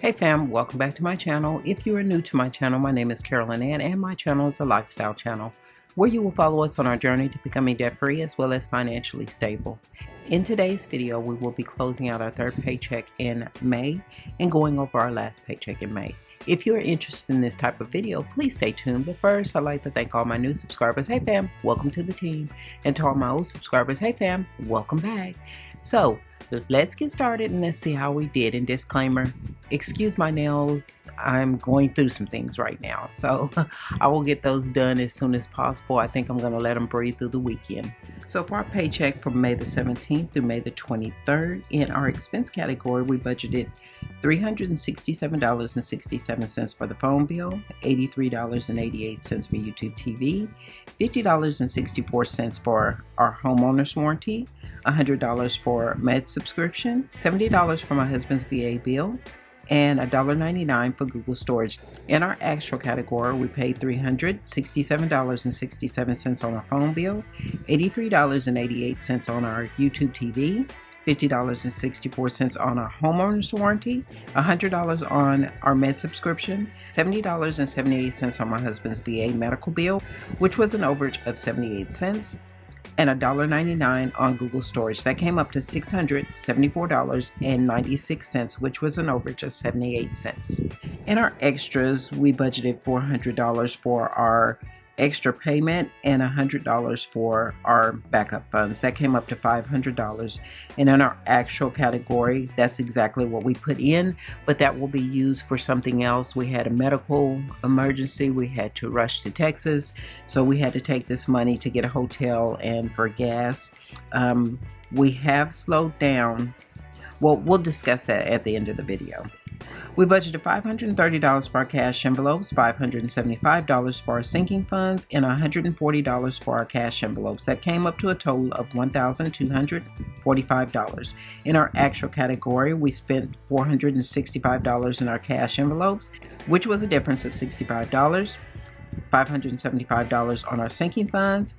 Hey fam, welcome back to my channel. If you are new to my channel, my name is Carolyn Ann and my channel is a lifestyle channel where you will follow us on our journey to becoming debt-free as well as financially stable. In today's video, we will be closing out our third paycheck in May and going over our last paycheck in May. If you are interested in this type of video, please stay tuned. But first, I'd like to thank all my new subscribers. Hey fam, welcome to the team. And to all my old subscribers, hey fam, welcome back. So let's get started and let's see how we did. And disclaimer, excuse my nails, I'm going through some things right now, so I will get those done as soon as possible. I think I'm going to let them breathe through the weekend. So for our paycheck from May the 17th through May the 23rd, in our expense category, we budgeted $367.67 for the phone bill, $83.88 for YouTube TV, $50.64 for our homeowner's warranty, $100 for med subscription, $70 for my husband's VA bill, and $1.99 for Google storage. In our actual category, we paid $367.67 on our phone bill, $83.88 on our YouTube TV, $50.64 on our homeowner's warranty, $100 on our med subscription, $70.78 on my husband's VA medical bill, which was an overage of 78 cents, and $1.99 on Google storage. That came up to $674.96, which was an overage of 78 cents. In our extras, we budgeted $400 for our extra payment and $100 for our backup funds. That came up to $500. And in our actual category, that's exactly what we put in, but that will be used for something else. We had a medical emergency. We had to rush to Texas, so we had to take this money to get a hotel and for gas. We have slowed down. Well, we'll discuss that at the end of the video. We budgeted $530 for our cash envelopes, $575 for our sinking funds, and $140 for our cash envelopes. That came up to a total of $1,245. In our actual category, we spent $465 in our cash envelopes, which was a difference of $65, $575 on our sinking funds,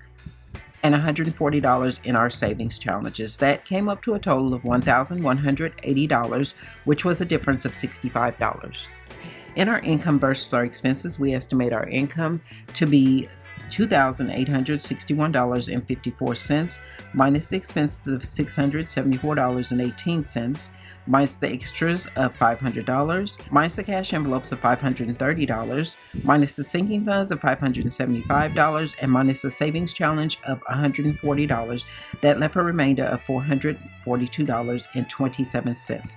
and $140 in our savings challenges. That came up to a total of $1,180, which was a difference of $65. In our income versus our expenses, we estimate our income to be $2,861.54 minus the expenses of $674.18, minus the extras of $500, minus the cash envelopes of $530, minus the sinking funds of $575, and minus the savings challenge of $140. That left a remainder of $442.27.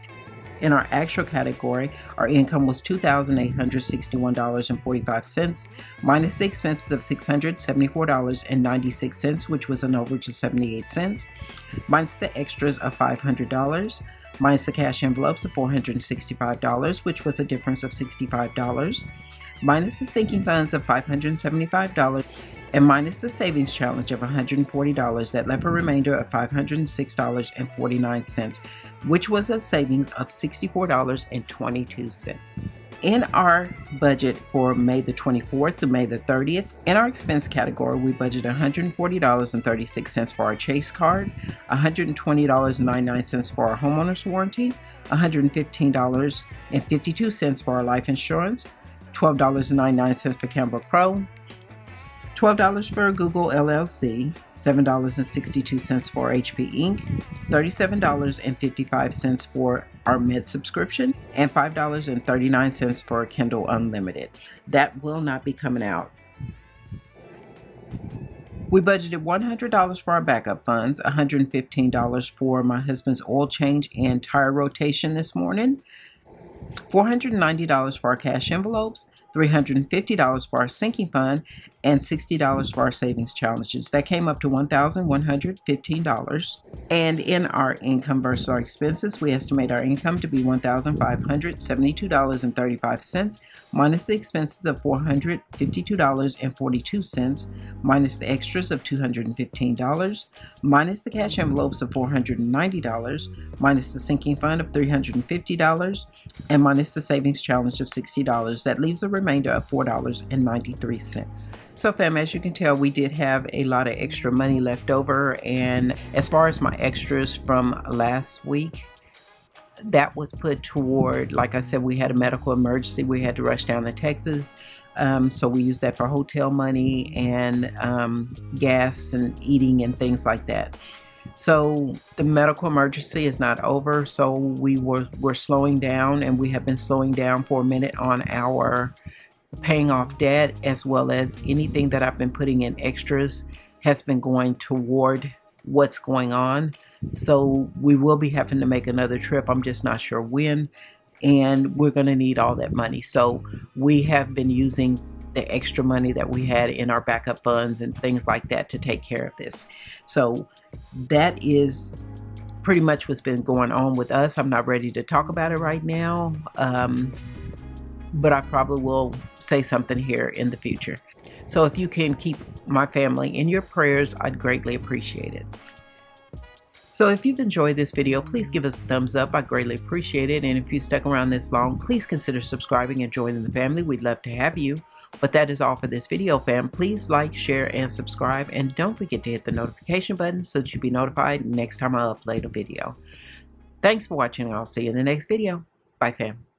In our actual category, our income was $2,861.45, minus the expenses of $674.96, which was an overage of 78 cents, minus the extras of $500, minus the cash envelopes of $465, which was a difference of $65, minus the sinking funds of $575, and minus the savings challenge of $140. That left a remainder of $506.49, which was a savings of $64.22. In our budget for May the 24th to May the 30th, in our expense category, we budgeted $140.36 for our Chase card, $120.99 for our homeowner's warranty, $115.52 for our life insurance, $12.99 for Canva Pro, $12 for Google LLC, $7.62 for HP Inc., $37.55 for our med subscription, and $5.39 for Kindle Unlimited. That will not be coming out. We budgeted $100 for our backup funds, $115 for my husband's oil change and tire rotation this morning, $490 for our cash envelopes, $350 for our sinking fund, and $60 for our savings challenges. That came up to $1,115. And in our income versus our expenses, we estimate our income to be $1,572.35, minus the expenses of $452.42, minus the extras of $215, minus the cash envelopes of $490, minus the sinking fund of $350, and minus the savings challenge of $60. That leaves a remainder of $4.93. So fam, as you can tell, we did have a lot of extra money left over, and as far as my extras from last week, that was put toward, like I said, we had a medical emergency. We had to rush down to Texas. So we used that for hotel money and gas and eating and things like that. So the medical emergency is not over. So we're slowing down, and we have been slowing down for a minute on our paying off debt, as well as anything that I've been putting in extras has been going toward what's going on. So we will be having to make another trip. I'm just not sure when, and we're going to need all that money. So we have been using the extra money that we had in our backup funds and things like that to take care of this. So that is pretty much what's been going on with us. I'm not ready to talk about it right now, but I probably will say something here in the future. So if you can keep my family in your prayers, I'd greatly appreciate it. So if you've enjoyed this video, please give us a thumbs up. I greatly appreciate it. And if you stuck around this long, please consider subscribing and joining the family. We'd love to have you. But that is all for this video, fam. Please like, share, and subscribe. And don't forget to hit the notification button so that you'll be notified next time I upload a video. Thanks for watching, and I'll see you in the next video. Bye, fam.